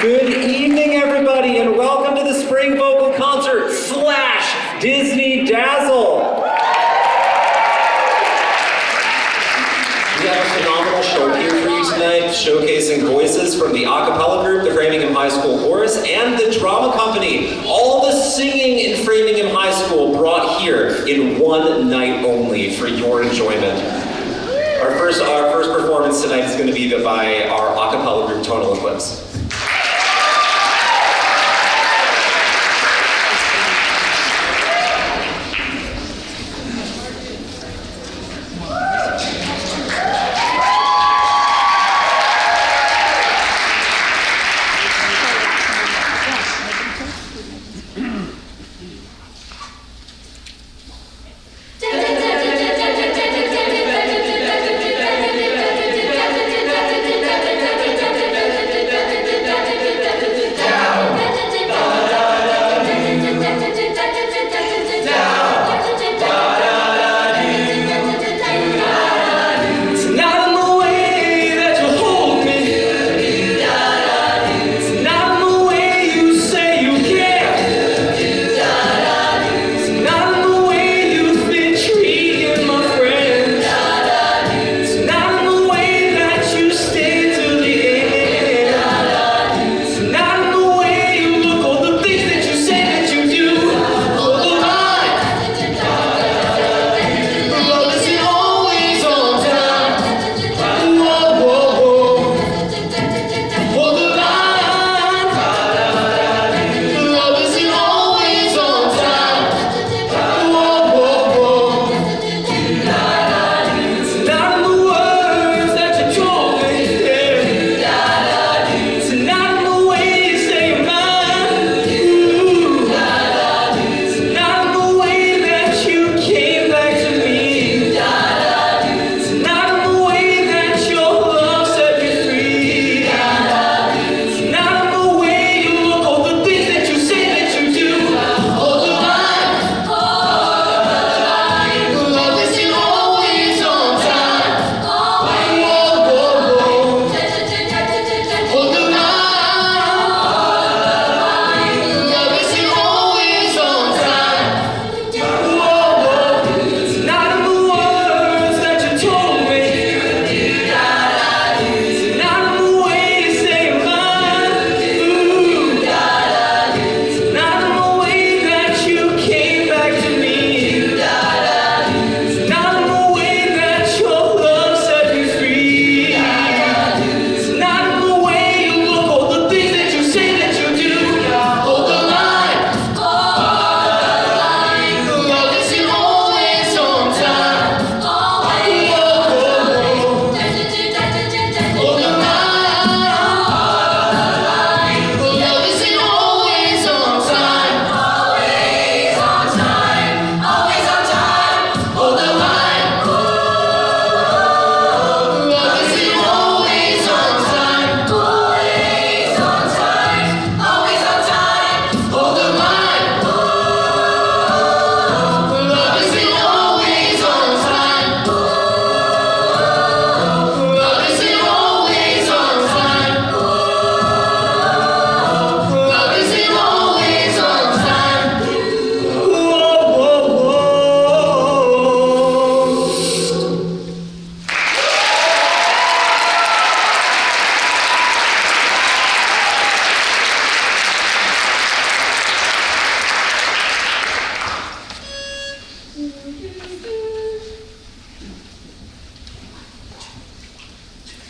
Good evening, everybody, and welcome to the Spring Vocal Concert / Disney Dazzle. We have a phenomenal show here for you tonight, showcasing voices from the a cappella group, the Framingham High School Chorus, and the drama company. All the singing in Framingham High School brought here in one night only for your enjoyment. Our first performance tonight is going to be by our a cappella group, Tonal Eclipse.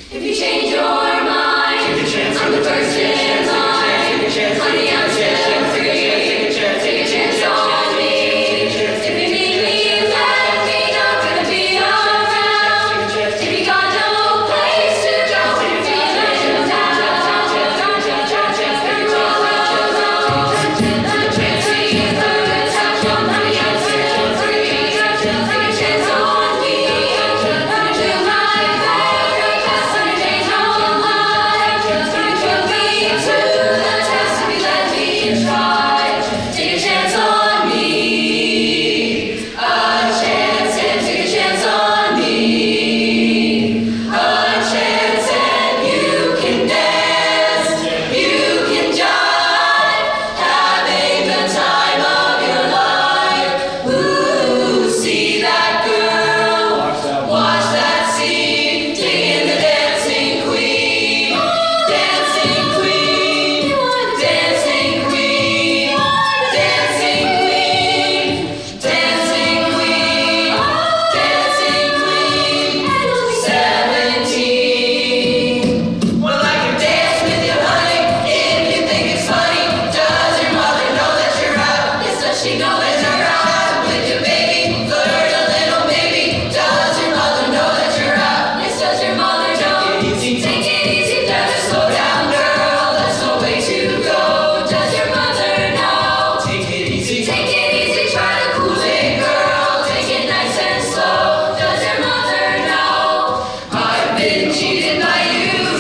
Take a chance on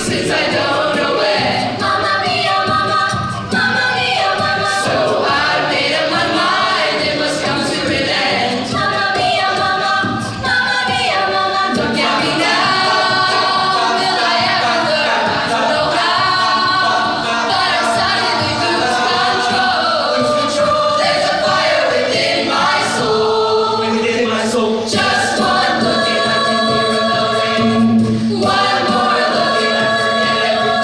since I don't know when. Mamma mia, mama, mamma mia, mama. So I made up my mind, it must come to an end. Mamma mia, mama, mamma mia, mama. Look at me now, will I ever learn? I don't know how, but I suddenly lose control. There's a fire within my soul. Within my soul. Just one look and I can hear it going. One more look and I forget everything.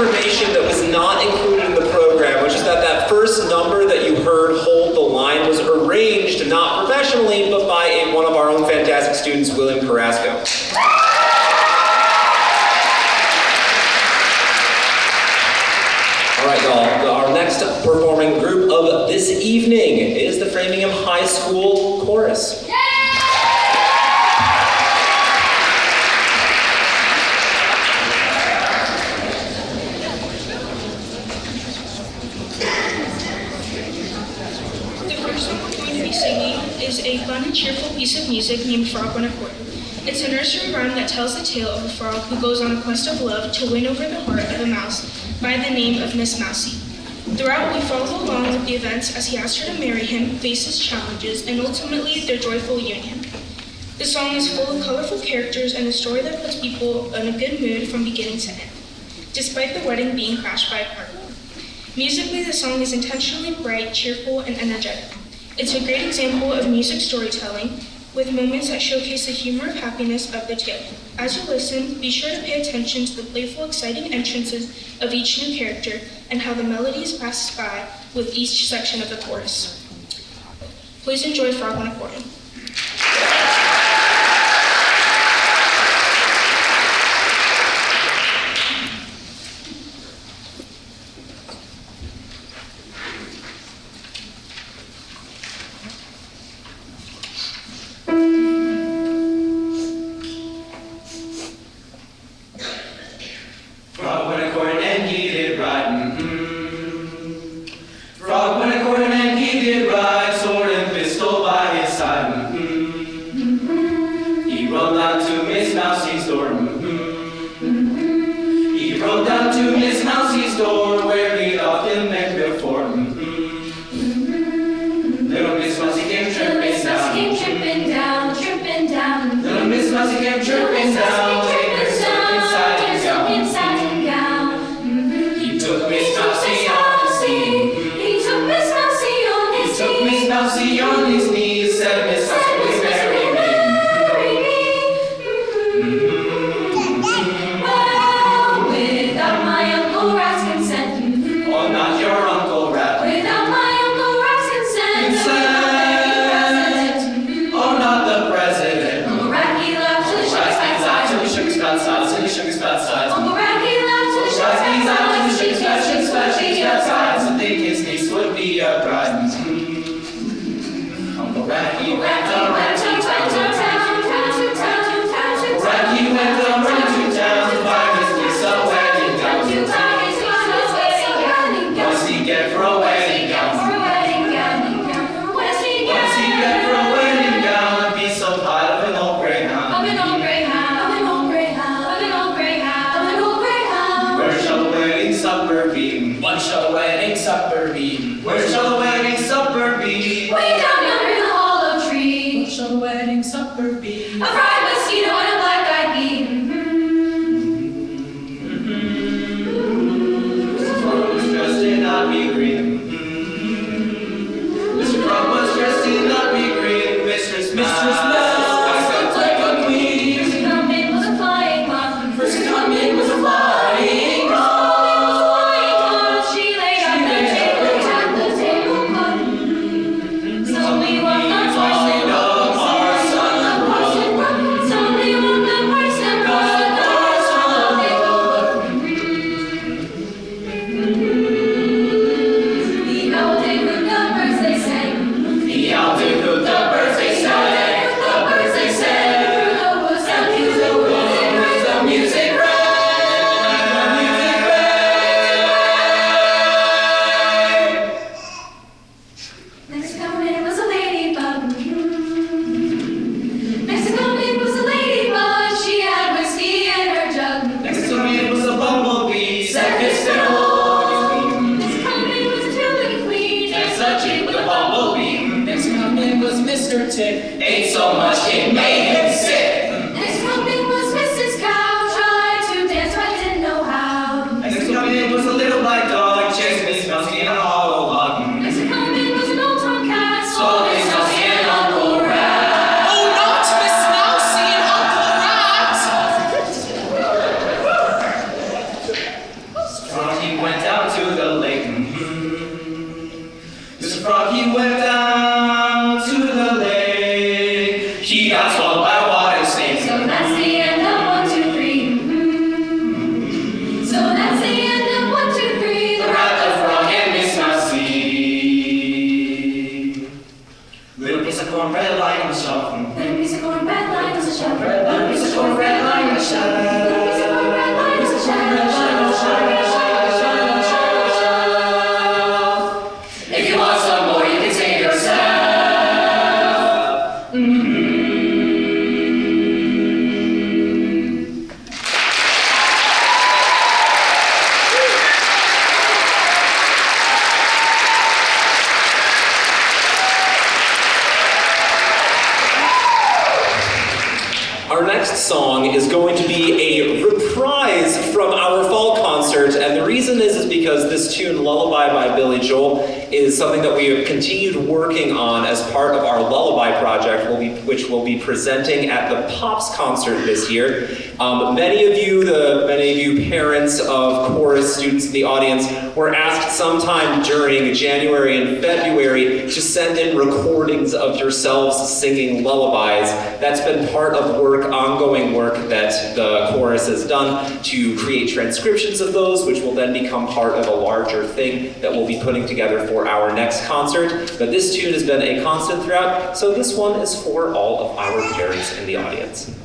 information that was not included in the program, which is that first number that you heard hold the line was arranged not professionally, but by one of our own fantastic students, William Carrasco. All right, y'all, our next performing group of this evening is the Framingham High School Chorus. Is a fun and cheerful piece of music named Frog on a Court. It's a nursery rhyme that tells the tale of a frog who goes on a quest of love to win over the heart of a mouse by the name of Miss Mousie. Throughout, we follow along with the events as he asks her to marry him, faces challenges, and ultimately their joyful union. The song is full of colorful characters and a story that puts people in a good mood from beginning to end, despite the wedding being crashed by a car. Musically, the song is intentionally bright, cheerful, and energetic. It's a great example of music storytelling, with moments that showcase the humor of happiness of the tale. As you listen, be sure to pay attention to the playful, exciting entrances of each new character and how the melodies pass by with each section of the chorus. Please enjoy Frog on a Accordion. next song is going to be a reprise from our fall concert, and the reason is because this tune, Lullaby by Billy Joel, is something that we have continued working on as part of our Lullaby project, which we'll be presenting at the Pops concert this year. Many of you parents of chorus students in the audience were asked sometime during January and February to send in recordings of yourselves singing lullabies. That's been part of ongoing work that the chorus has done to create transcriptions of those, which will then become part of a larger thing that we'll be putting together for our next concert. But this tune has been a constant throughout, so this one is for all of our parents in the audience.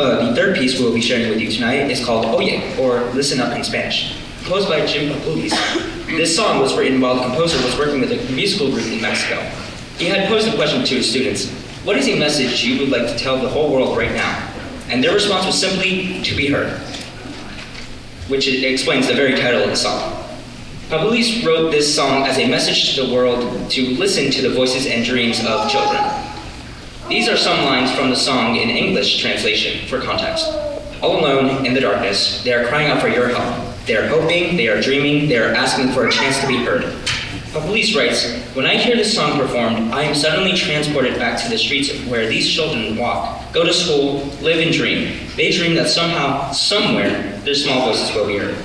The third piece we'll be sharing with you tonight is called Oye, or Listen Up in Spanish. Composed by Jim Papulis, this song was written while the composer was working with a musical group in Mexico. He had posed a question to his students: what is a message you would like to tell the whole world right now? And their response was simply, to be heard, which explains the very title of the song. Papulis wrote this song as a message to the world to listen to the voices and dreams of children. These are some lines from the song in English translation for context. All alone in the darkness, they are crying out for your help. They are hoping, they are dreaming, they are asking for a chance to be heard. Papulis writes, "When I hear this song performed, I am suddenly transported back to the streets where these children walk, go to school, live and dream. They dream that somehow, somewhere, their small voices will be heard."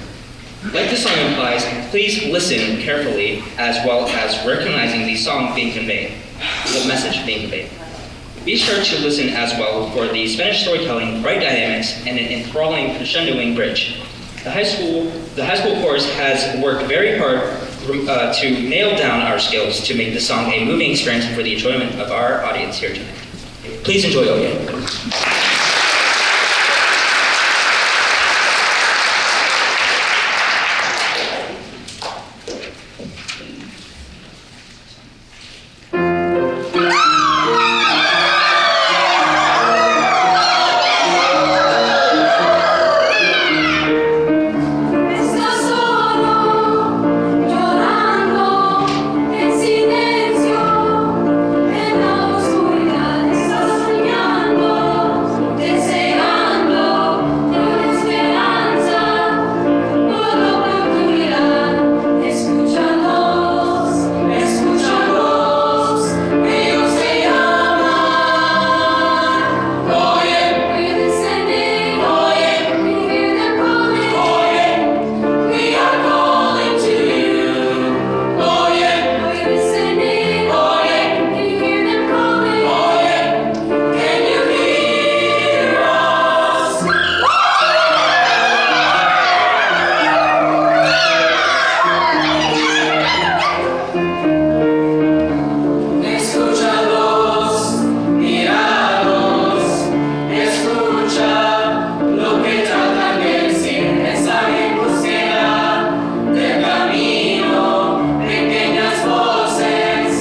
Like the song implies, please listen carefully as well as recognizing the song being conveyed, the message being conveyed. Be sure to listen as well for the Spanish storytelling, bright dynamics, and an enthralling crescendoing bridge. The high school chorus has worked very hard to nail down our skills to make the song a moving experience for the enjoyment of our audience here tonight. Please enjoy Oye. Estás solo, llorando en silencio, en la oscuridad estás soñando, deseando una esperanza, una oportunidad. Escúchalos, escúchalos, ellos te llaman. Oye, are you listening? Oye, can you hear them calling? Oye, we are calling to you. Oye, are you listening? Oye, can you hear them calling? Oye, can you hear us? Escúchalos, míralos, escucha lo que tratan de decir. Mensaje en búsqueda del camino, pequeñas voces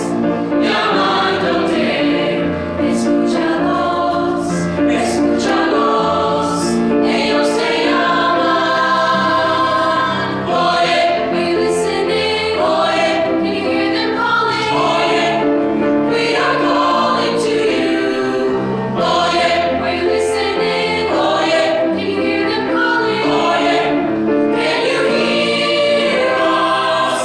llamándote. Escúchalos, escúchalos, ellos te llaman. Oye, are you listening? Oye, can you hear them calling? Oye, we are calling to you. Oye, are you listening? Oye, can you hear them calling? Oye, can you hear us?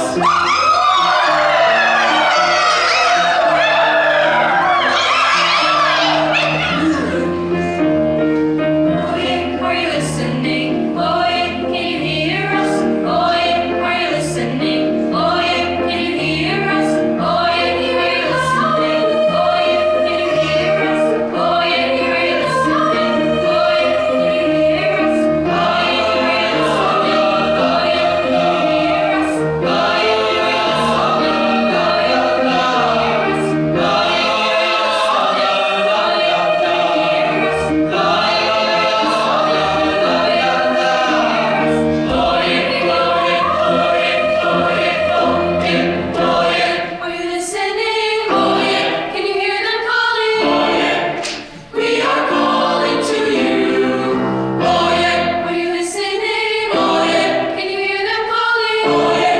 Oye, are you listening? Oye, can you hear us? Oye, are you listening? Oye, can you hear us? Oye, are you listening? Oye, can you hear us? Oye, are you listening? Oye, can you hear us? Oye, are you listening? Oye, can you hear them calling? Oye, we are calling to you. Oye, are you listening? Oye, can you hear them calling? Oye,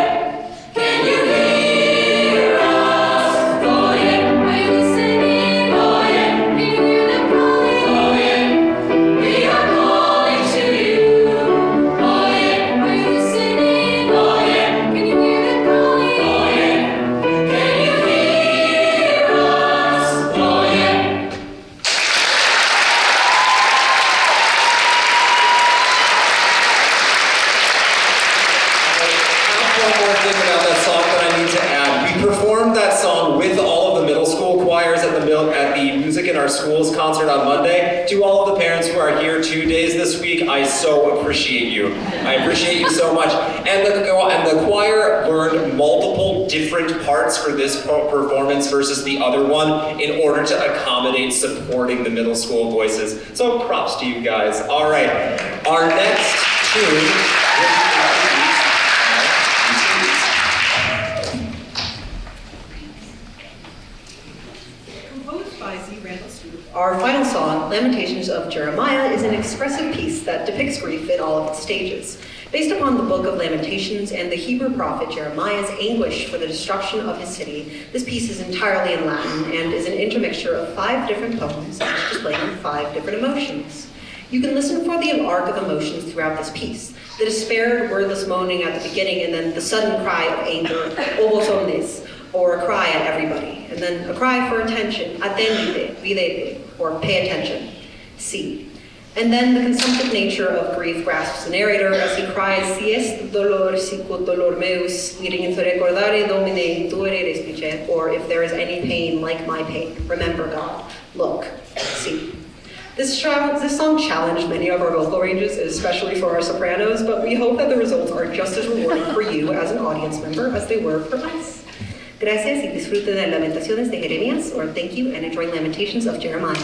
can you hear us? Oye, are you listening? Oye, can you hear them calling? Oye, we are calling to you. Oye, are you listening? Oye, can you hear them calling? Oye, can you hear us? Oye. I have one more thing about that song that I need to add. We performed that song with all of the middle school choirs at the Music in Our Schools concert on Monday. To all of the parents who are here 2 days this week, I so appreciate you. I appreciate you so much. And the choir learned multiple different parts for this performance versus the other one in order to accommodate supporting the middle school voices. So props to you guys. All right, our next tune. Composed by Z. Randall Stewart, our final song, Lamentations of Jeremiah, is an expressive piece that depicts grief in all of its stages. Based upon the book of Lamentations and the Hebrew prophet Jeremiah's anguish for the destruction of his city, this piece is entirely in Latin and is an intermixture of 5 different poems, each displaying 5 different emotions. You can listen for the arc of emotions throughout this piece. The despaired, wordless moaning at the beginning, and then the sudden cry of anger, ovos omnes, or a cry at everybody, and then a cry for attention, attendite, videte, or pay attention, see. And then the consumptive nature of grief grasps the narrator as he cries, si est dolor sicut dolor meus, leading into recordare domine intuere respice, or if there is any pain like my pain, remember God, look, see. This song challenged many of our vocal ranges, especially for our sopranos, but we hope that the results are just as rewarding for you as an audience member as they were for us. Gracias y disfruten de Lamentaciones de Jeremías, or thank you and enjoy Lamentations of Jeremiah.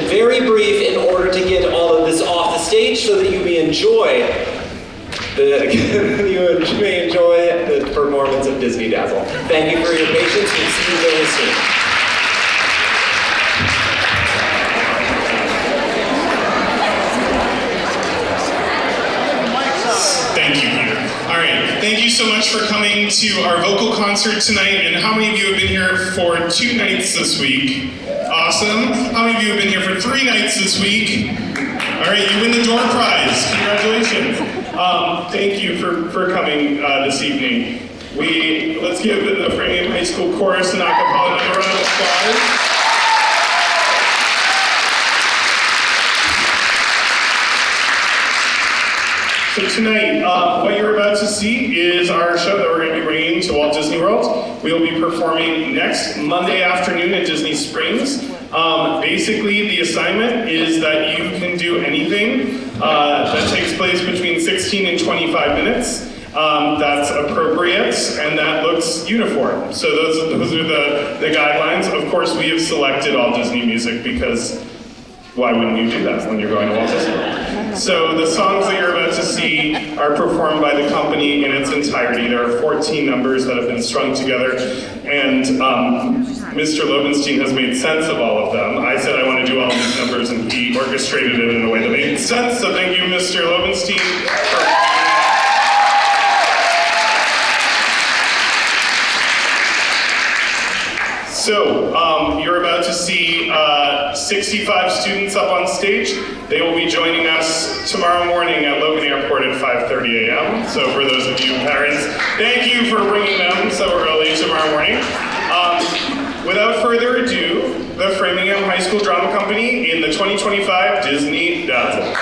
very brief in order to get all of this off the stage so that you may enjoy the performance of Disney Dazzle. Thank you for your patience and see you very soon. Thank you, Peter. All right, thank you so much for coming to our vocal concert tonight. And how many of you have been here for 2 nights this week? Awesome. How many of you have been here for 3 nights this week? All right, you win the door prize. Congratulations. Thank you for coming this evening. Let's give the Framingham High School Chorus and Acapella a round of applause. So tonight, what you're about to see is our show that we're going to be bringing to Walt Disney World. We'll be performing next Monday afternoon at Disney Springs. Basically, the assignment is that you can do anything that takes place between 16 and 25 minutes. That's appropriate and that looks uniform. So those are the guidelines. Of course, we have selected all Disney music because why wouldn't you do that when you're going to Walt Disney World? So the songs that you're about to see are performed by the company in its entirety. There are 14 numbers that have been strung together, and Mr. Lobenstein has made sense of all of them. I said I want to do all these numbers, and he orchestrated it in a way that made sense, so thank you, Mr. Lobenstein. So, you're about to see 65 students up on stage. They will be joining us tomorrow morning at Logan Airport at 5:30 a.m. So for those of you parents, thank you for bringing them so early tomorrow morning. Without further ado, the Framingham High School Drama Company in the 2025 Disney Dazzle.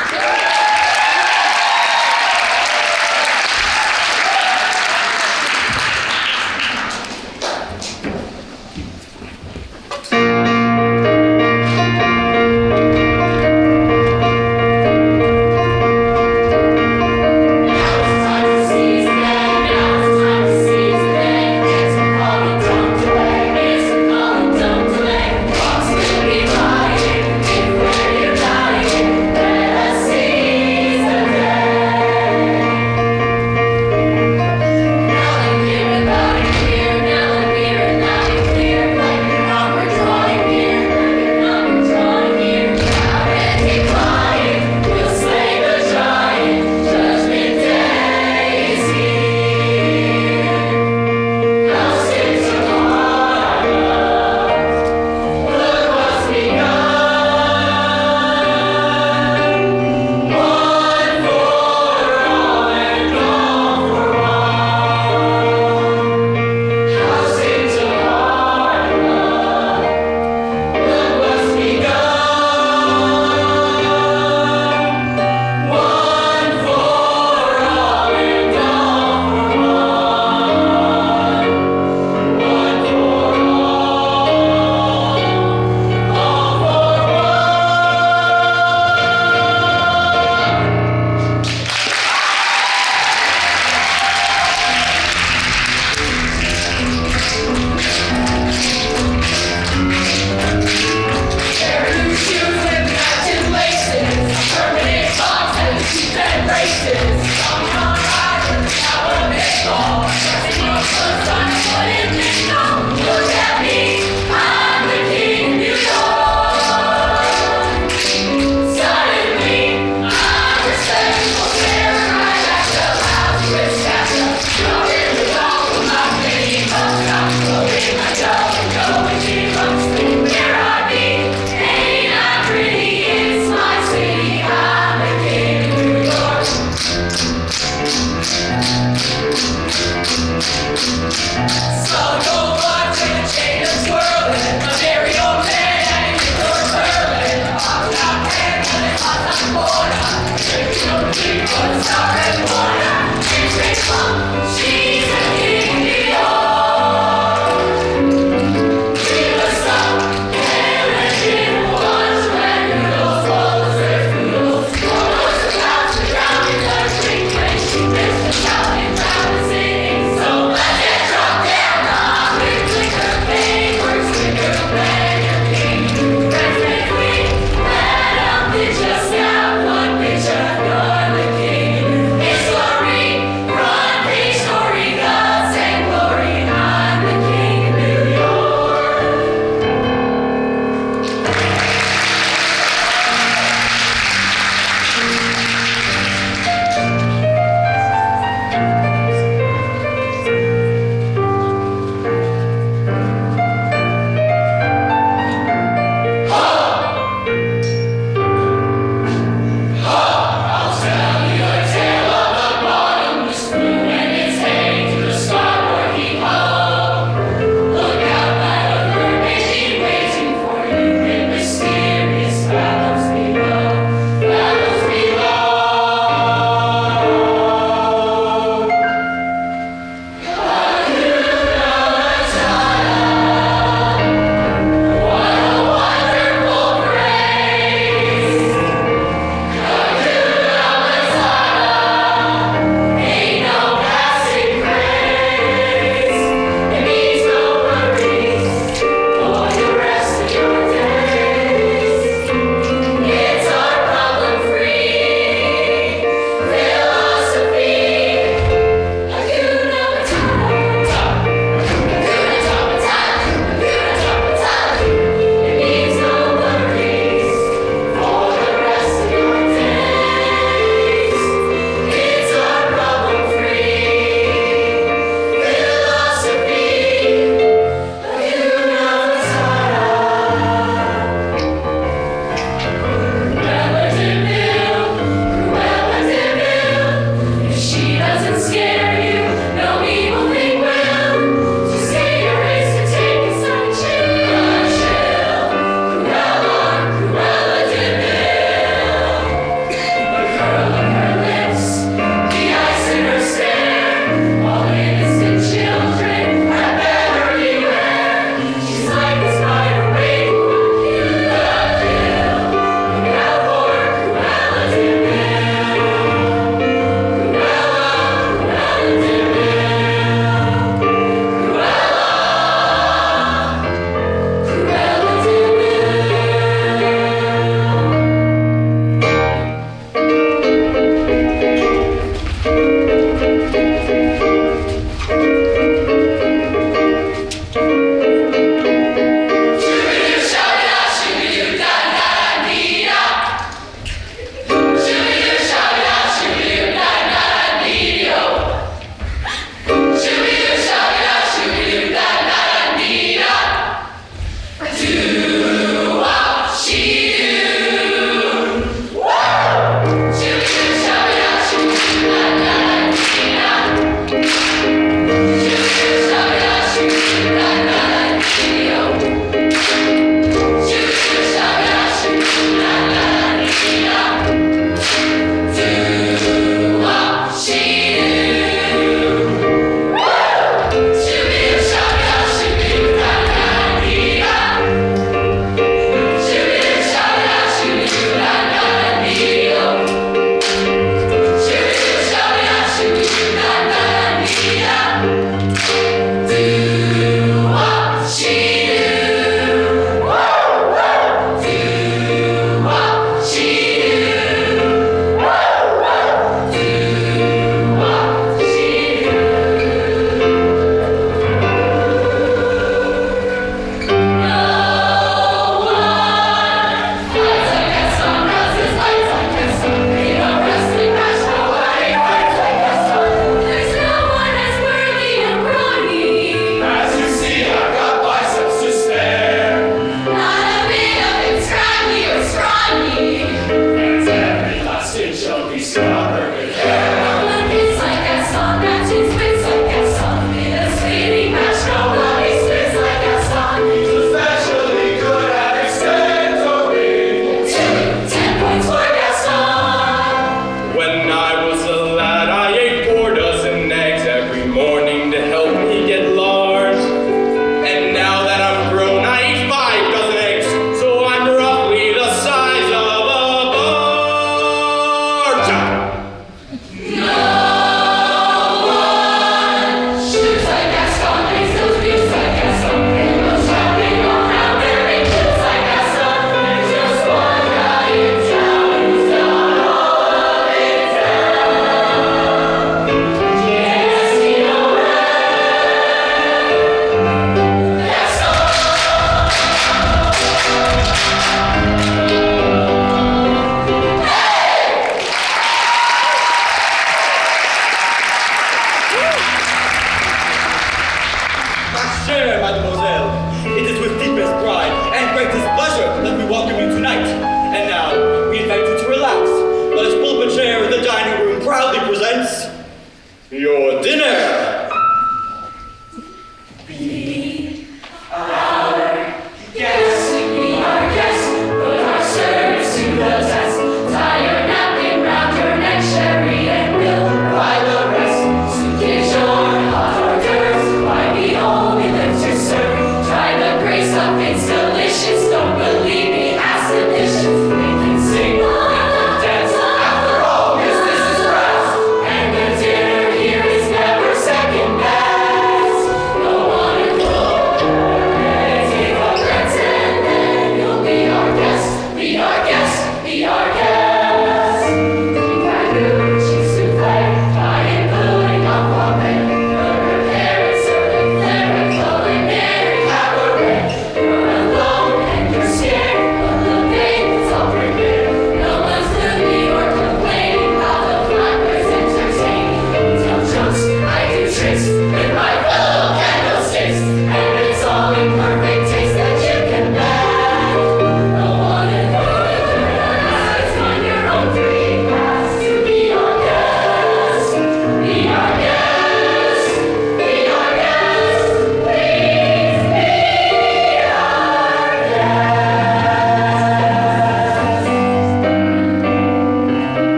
Sing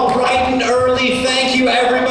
out bright and early. Thank you, everybody.